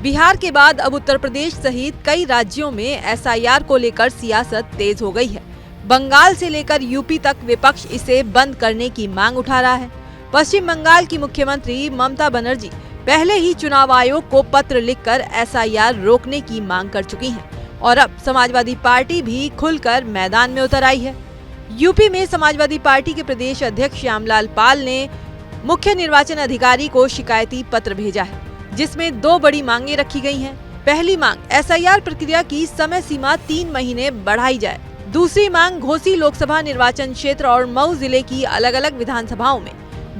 बिहार के बाद अब उत्तर प्रदेश सहित कई राज्यों में एसआईआर को लेकर सियासत तेज हो गई है। बंगाल से लेकर यूपी तक विपक्ष इसे बंद करने की मांग उठा रहा है। पश्चिम बंगाल की मुख्यमंत्री ममता बनर्जी पहले ही चुनाव आयोग को पत्र लिखकर एसआईआर रोकने की मांग कर चुकी हैं और अब समाजवादी पार्टी भी खुलकर मैदान में उतर आई है। यूपी में समाजवादी पार्टी के प्रदेश अध्यक्ष श्यामलाल पाल ने मुख्य निर्वाचन अधिकारी को शिकायती पत्र भेजा है, जिसमें दो बड़ी मांगे रखी गई हैं। पहली मांग, एसआईआर प्रक्रिया की समय सीमा 3 महीने बढ़ाई जाए। दूसरी मांग, घोसी लोकसभा निर्वाचन क्षेत्र और मऊ जिले की अलग अलग विधानसभाओं में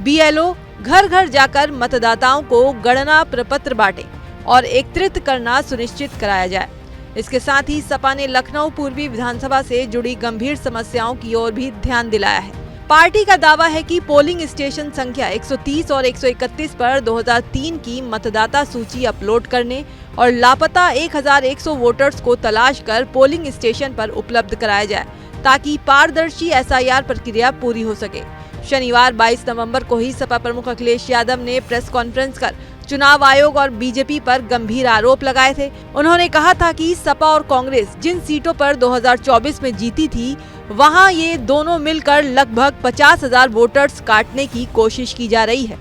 बीएलओ घर घर जाकर मतदाताओं को गणना प्रपत्र बांटे और एकत्रित करना सुनिश्चित कराया जाए। इसके साथ ही सपा ने लखनऊ पूर्वी विधानसभा से जुड़ी गंभीर समस्याओं की ओर भी ध्यान दिलाया है। पार्टी का दावा है कि पोलिंग स्टेशन संख्या 130 और 131 पर 2003 की मतदाता सूची अपलोड करने और लापता 1100 वोटर्स को तलाश कर पोलिंग स्टेशन पर उपलब्ध कराया जाए, ताकि पारदर्शी एसआईआर प्रक्रिया पूरी हो सके। शनिवार 22 नवंबर को ही सपा प्रमुख अखिलेश यादव ने प्रेस कॉन्फ्रेंस कर चुनाव आयोग और बीजेपी पर गंभीर आरोप लगाए थे। उन्होंने कहा था कि सपा और कांग्रेस जिन सीटों पर 2024 में जीती थी, वहां ये दोनों मिलकर लगभग 50,000 वोटर्स काटने की कोशिश की जा रही है।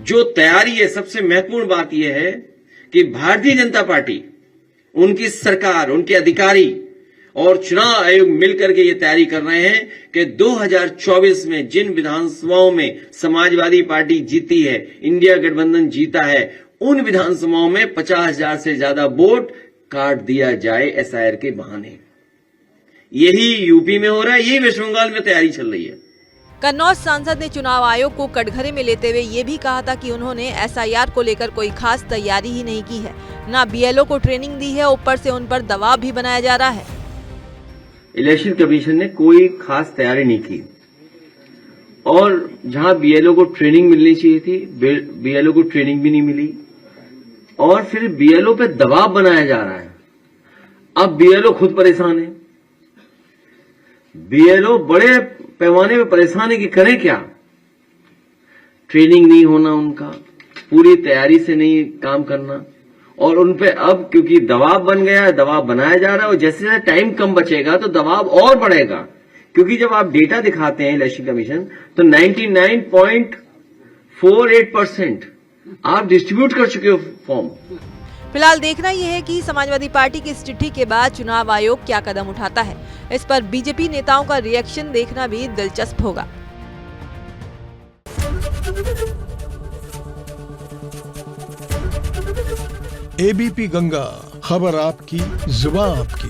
जो तैयारी है, सबसे महत्वपूर्ण बात यह है कि भारतीय जनता पार्टी, उनकी सरकार, उनके अधिकारी और चुनाव आयोग मिलकर के ये तैयारी कर रहे हैं कि 2024 में जिन विधानसभाओं में समाजवादी पार्टी जीती है, इंडिया गठबंधन जीता है, उन विधानसभाओं में 50,000 से ज्यादा वोट काट दिया जाए एसआईआर के बहाने। यही यूपी में हो रहा है, यही वेस्ट बंगाल में तैयारी चल रही है। कन्नौज सांसद ने चुनाव आयोग को कटघरे में लेते हुए ये भी कहा था कि उन्होंने एसआईआर को लेकर कोई खास तैयारी ही नहीं की है, ना बीएलओ को ट्रेनिंग दी है, ऊपर से उन पर दबाव भी बनाया जा रहा है। इलेक्शन कमीशन ने कोई खास तैयारी नहीं की और जहां बीएलओ को ट्रेनिंग मिलनी चाहिए थी, बीएलओ को ट्रेनिंग भी नहीं मिली और फिर बीएलओ पे दबाव बनाया जा रहा है। अब बीएलओ खुद परेशान है, बीएलओ बड़े पैमाने पे परेशान है कि करें क्या। ट्रेनिंग नहीं होना, उनका पूरी तैयारी से नहीं काम करना और उनपे अब क्योंकि दबाव बन गया है, दबाव बनाया जा रहा है और जैसे जैसे टाइम कम बचेगा तो दबाव और बढ़ेगा, क्योंकि जब आप डेटा दिखाते हैं इलेक्शन कमीशन तो 99.48% आप डिस्ट्रीब्यूट कर चुके हो फॉर्म। फिलहाल देखना यह है कि समाजवादी पार्टी की इस चिट्ठी के बाद चुनाव आयोग क्या कदम उठाता है। इस पर बीजेपी नेताओं का रिएक्शन देखना भी दिलचस्प होगा। एबीपी गंगा, खबर आपकी, जुबान आपकी।